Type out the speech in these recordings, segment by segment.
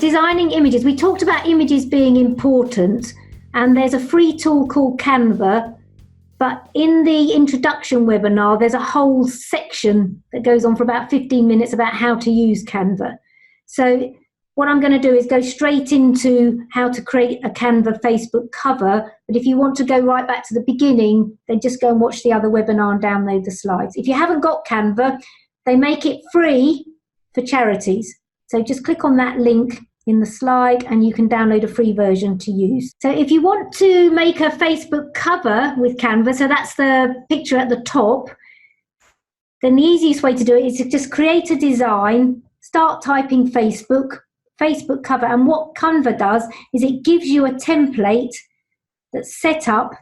designing images. We talked about images being important, and there's a free tool called Canva, but in the introduction webinar, there's a whole section that goes on for about 15 minutes about how to use Canva. So what I'm going to do is go straight into how to create a Canva Facebook cover, but if you want to go right back to the beginning, then just go and watch the other webinar and download the slides. If you haven't got Canva, they make it free for charities. So just click on that link in the slide and you can download a free version to use. So if you want to make a Facebook cover with Canva, so that's the picture at the top, then the easiest way to do it is to just create a design, start typing Facebook cover, and what Canva does is it gives you a template that's set up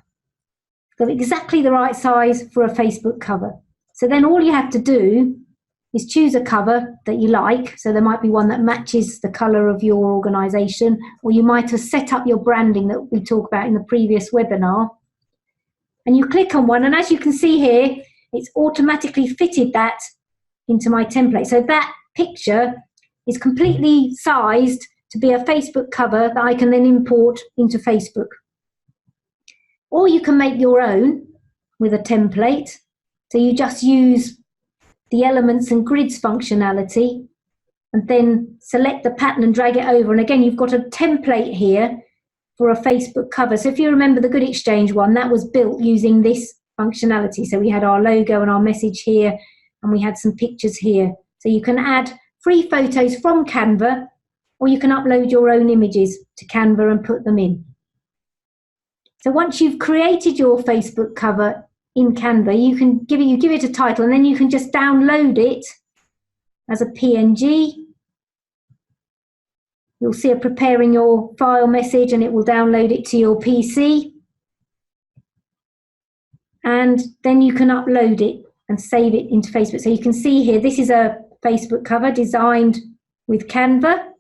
of exactly the right size for a Facebook cover. So then all you have to do is choose a cover that you like. So there might be one that matches the colour of your organisation, or you might have set up your branding that we talked about in the previous webinar. And you click on one, and as you can see here, it's automatically fitted that into my template. So that picture is completely sized to be a Facebook cover that I can then import into Facebook. Or you can make your own with a template. So you just use the elements and grids functionality and then select the pattern and drag it over. And again, you've got a template here for a Facebook cover. So if you remember the Good Exchange one, that was built using this functionality. So we had our logo and our message here, and we had some pictures here. So you can add free photos from Canva, or you can upload your own images to Canva and put them in. So once you've created your Facebook cover in Canva, you can give it a title, and then you can just download it as a PNG. You'll see it preparing your file message, and it will download it to your PC. And then you can upload it and save it into Facebook. So you can see here, this is a Facebook cover designed with Canva.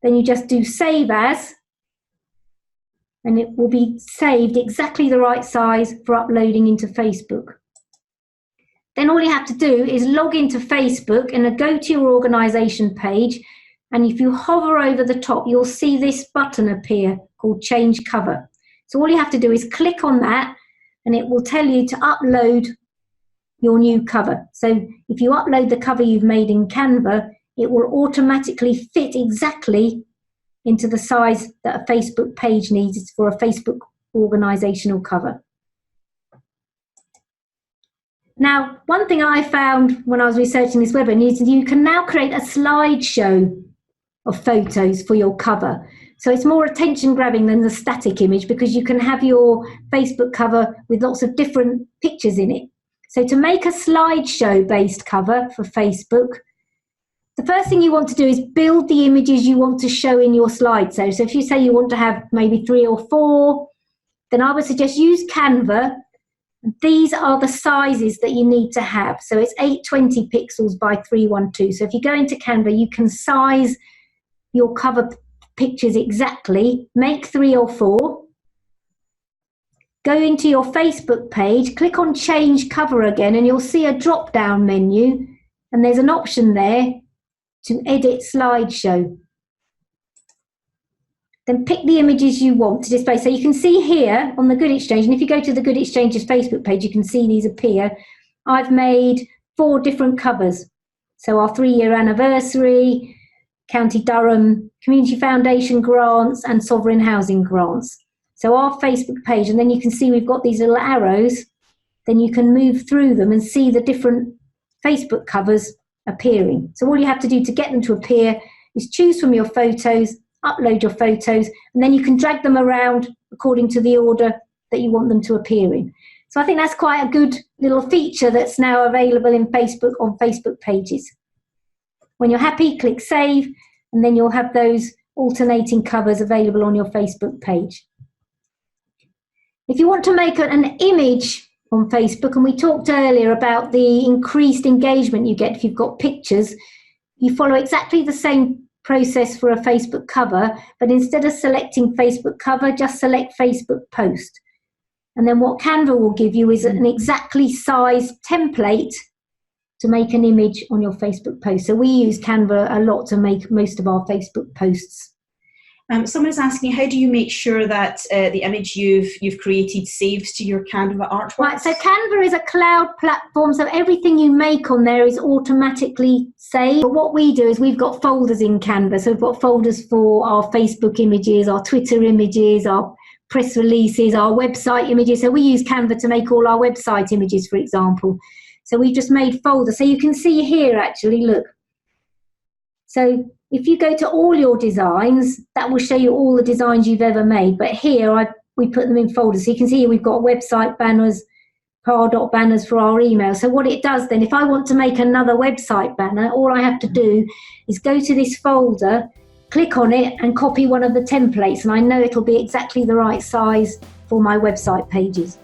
Then you just do save as, and it will be saved exactly the right size for uploading into Facebook. Then all you have to do is log into Facebook and go to your organisation page, and if you hover over the top, you'll see this button appear called Change Cover. So all you have to do is click on that, and it will tell you to upload your new cover. So if you upload the cover you've made in Canva, it will automatically fit exactly into the size that a Facebook page needs for a Facebook organisational cover. Now, one thing I found when I was researching this webinar is you can now create a slideshow of photos for your cover. So it's more attention grabbing than the static image, because you can have your Facebook cover with lots of different pictures in it. So to make a slideshow-based cover for Facebook, the first thing you want to do is build the images you want to show in your slideshow. So if you say you want to have maybe 3 or 4, then I would suggest use Canva. These are the sizes that you need to have. So it's 820 pixels by 312. So if you go into Canva, you can size your cover pictures exactly, make 3 or 4. Go into your Facebook page, click on Change Cover again, and you'll see a drop-down menu, and there's an option there to edit slideshow. Then pick the images you want to display. So you can see here on the Good Exchange, and if you go to the Good Exchange's Facebook page, you can see these appear. I've made 4 different covers. So our 3-year anniversary, County Durham Community Foundation grants, and Sovereign Housing grants. So our Facebook page, and then you can see we've got these little arrows, then you can move through them and see the different Facebook covers appearing. So all you have to do to get them to appear is choose from your photos, upload your photos, and then you can drag them around according to the order that you want them to appear in. So I think that's quite a good little feature that's now available in Facebook on Facebook pages. When you're happy, click Save, and then you'll have those alternating covers available on your Facebook page. If you want to make an image on Facebook, and we talked earlier about the increased engagement you get if you've got pictures, you follow exactly the same process for a Facebook cover, but instead of selecting Facebook cover, just select Facebook post. And then what Canva will give you is an exactly sized template to make an image on your Facebook post. So we use Canva a lot to make most of our Facebook posts. Someone is asking, how do you make sure that the image you've created saves to your Canva artwork? Right, so Canva is a cloud platform, so everything you make on there is automatically saved. But what we do is we've got folders in Canva. So we've got folders for our Facebook images, our Twitter images, our press releases, our website images. So we use Canva to make all our website images, for example. So we've just made folders. So you can see here, actually, look. So if you go to all your designs, that will show you all the designs you've ever made. But here, we put them in folders. So you can see here we've got website banners, Pardot banners for our email. So what it does then, if I want to make another website banner, all I have to do is go to this folder, click on it and copy one of the templates. And I know it'll be exactly the right size for my website pages.